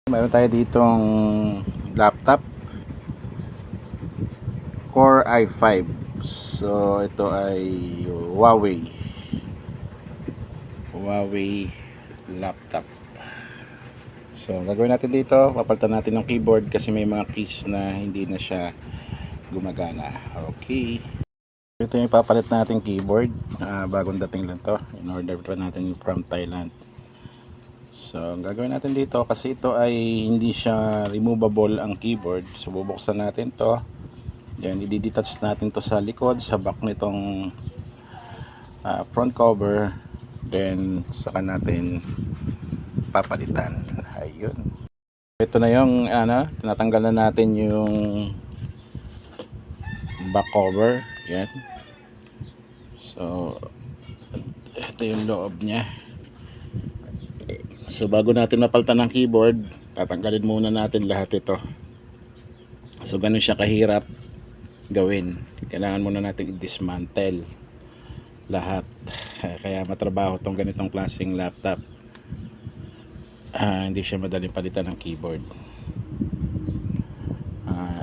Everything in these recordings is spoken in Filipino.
Meron tayo ditong laptop Core i5. So ito ay Huawei laptop. So gagawin natin dito, papalitan natin ng keyboard kasi may mga keys na hindi na siya gumagana. Okay, ito yung ipapalit natin keyboard. Bagong dating lang to, in order pa natin from Thailand. So ang gagawin natin dito, kasi ito ay hindi siya removable ang keyboard, so bubuksan natin to, then i-detach natin to sa likod, sa back nitong front cover, then saka natin papalitan. Ayun, ito na yung tinatanggal na natin yung back cover. Yan, so ito yung loob nya. So bago natin mapalitan ng keyboard, tatanggalin muna natin lahat ito. So ganun siya kahirap gawin, kailangan muna natin i-dismantle lahat. Kaya matrabaho tong ganitong klaseng laptop. Hindi siya madaling palitan ng keyboard.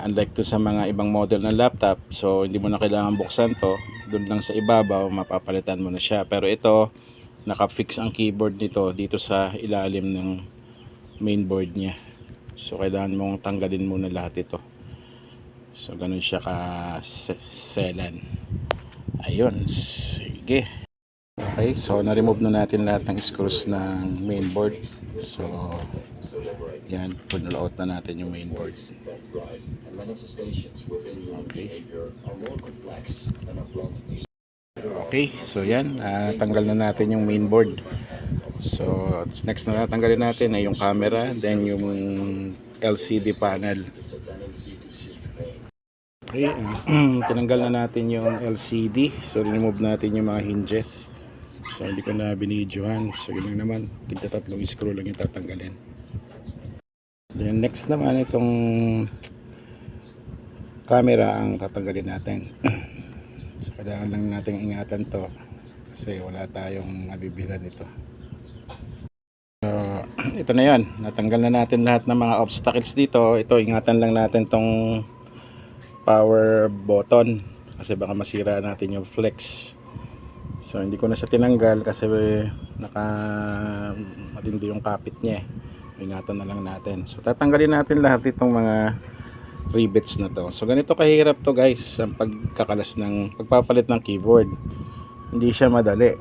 Unlike to sa mga ibang model ng laptop, so hindi mo na kailangan buksan to, doon lang sa ibabaw mapapalitan mo na siya. Pero ito, naka-fix ang keyboard nito dito sa ilalim ng mainboard niya. So kailangan mong tanggalin muna lahat ito. So ganun siya ka-selan. Ayun, sige. Okay, so na-remove na natin lahat ng screws ng mainboard. So yan, pull out na natin yung mainboard. Okay. Okay, so yan, tanggal na natin yung mainboard. So next na natanggalin natin ay yung camera, then yung LCD panel. Okay, tinanggal na natin yung LCD. So remove natin yung mga hinges. So hindi ko na binidyohan. So yun lang naman, tatlong screw lang yung tatanggalin. Then next naman, itong camera ang tatanggalin natin. So kailangan lang natin ingatan to kasi wala tayong mabibilan nito. So ito na yan, natanggal na natin lahat ng mga obstacles dito. Ito, ingatan lang natin tong power button kasi baka masira natin yung flex. So hindi ko na siya tinanggal kasi matindi yung kapit niya. Ingatan na lang natin. So tatanggalin natin lahat itong mga rivets na to. So ganito kahirap to guys, ang pagpapalit ng keyboard. Hindi siya madali.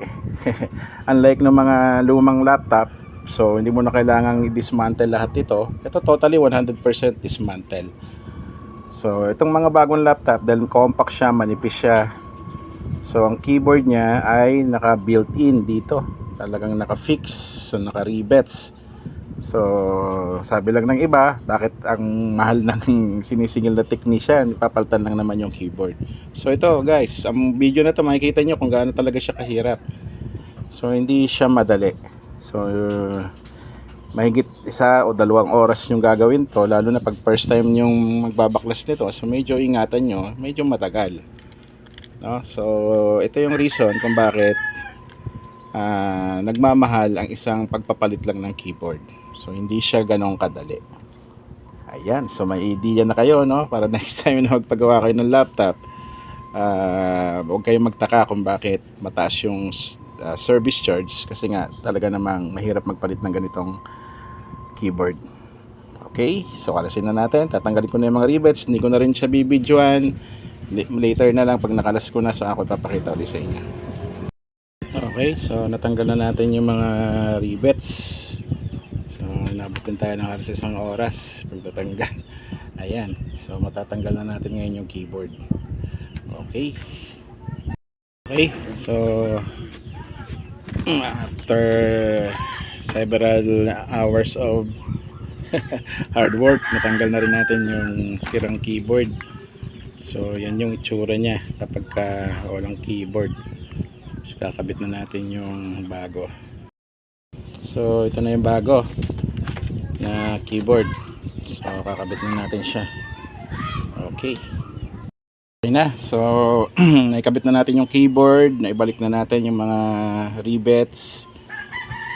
Unlike ng mga lumang laptop, so hindi mo na kailangang i-dismantle lahat ito. Ito totally 100% dismantle. So itong mga bagong laptop, dahil compact siya, manipis siya, so ang keyboard niya ay naka built-in dito, talagang naka-fix, so naka-rivets. So sabi lang ng iba, bakit ang mahal ng sinisingil na technician, ipapalitan lang naman yung keyboard. So ito guys, ang video na to makikita nyo kung gaano talaga siya kahirap. So hindi siya madali. So mahigit 1 o 2 oras yung gagawin to, lalo na pag first time yung magbabaklas nito. So medyo ingatan nyo, medyo matagal, no? So ito yung reason kung bakit nagmamahal ang isang pagpapalit lang ng keyboard. So hindi siya ganong kadali. Ayan, so may idea na kayo, no? Para next time na magpagawa kayo ng laptop, huwag kayong magtaka kung bakit mataas yung service charge, kasi nga talaga namang mahirap magpalit ng ganitong keyboard. Okay, so kalasin na natin. Tatanggalin ko na yung mga rivets. Hindi ko na rin siya bibidyoan. Later na lang pag nakalas ko na, so ako ipapakita ulit sa inyo. Okay, so natanggal na natin yung mga rivets. So nabutin tayo ng halos 1 oras pagtatanggal. Ayan, so matatanggal na natin ngayon yung keyboard. Okay. Okay, so after several hours of hard work, natanggal na rin natin yung sirang keyboard. So yan yung itsura nya kapag walang keyboard. So kakabit na natin yung bago. So ito na yung bago na keyboard. So kakabit na natin siya. Okay, okay na. So naikabit na natin yung keyboard, naibalik na natin yung mga rivets.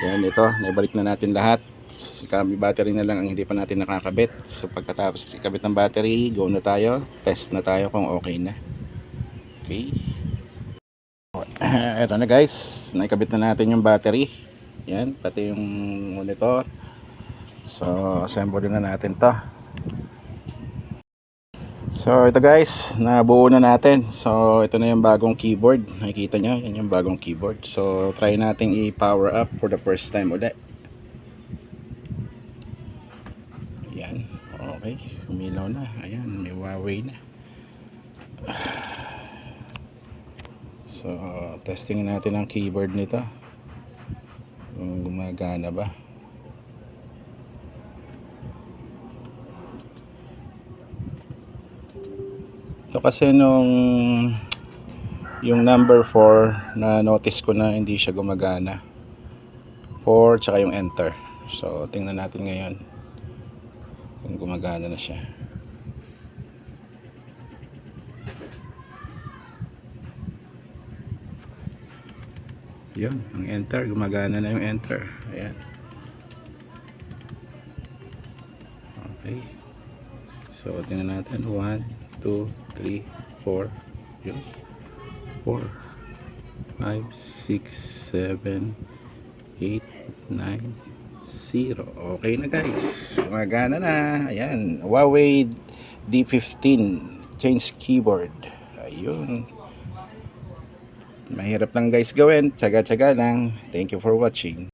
Then ito, naibalik na natin lahat. Kami battery na lang ang hindi pa natin nakakabit. So pagkatapos ikabit ng battery, go na tayo. Test na tayo kung okay na. Okay. Eto na guys, naikabit na natin yung battery. Yan, pati yung monitor. So assemble na natin to. So ito guys, nabuo na natin. So ito na yung bagong keyboard. Nakikita nyo, yan yung bagong keyboard. So try natin i-power up for the first time ulit. Yan, okay, umilaw na. Ayan, may Huawei na. So testing natin ang keyboard nito, kung gumagana ba. Ito kasi nung yung number 4 na notice ko na hindi siya gumagana, 4 tsaka yung enter. So tingnan natin ngayon kung gumagana na siya. Yun, ang enter, gumagana na yung enter. Ayan. Okay. So tingnan natin, 1, 2, 3, 4. Yun. 4, 5, 6, 7, 8, 9, 0. Okay na guys, gumagana na. Ayan, Huawei D15 change keyboard. Ayun, mahirap lang guys gawin, tsaga-tsaga lang. Thank you for watching.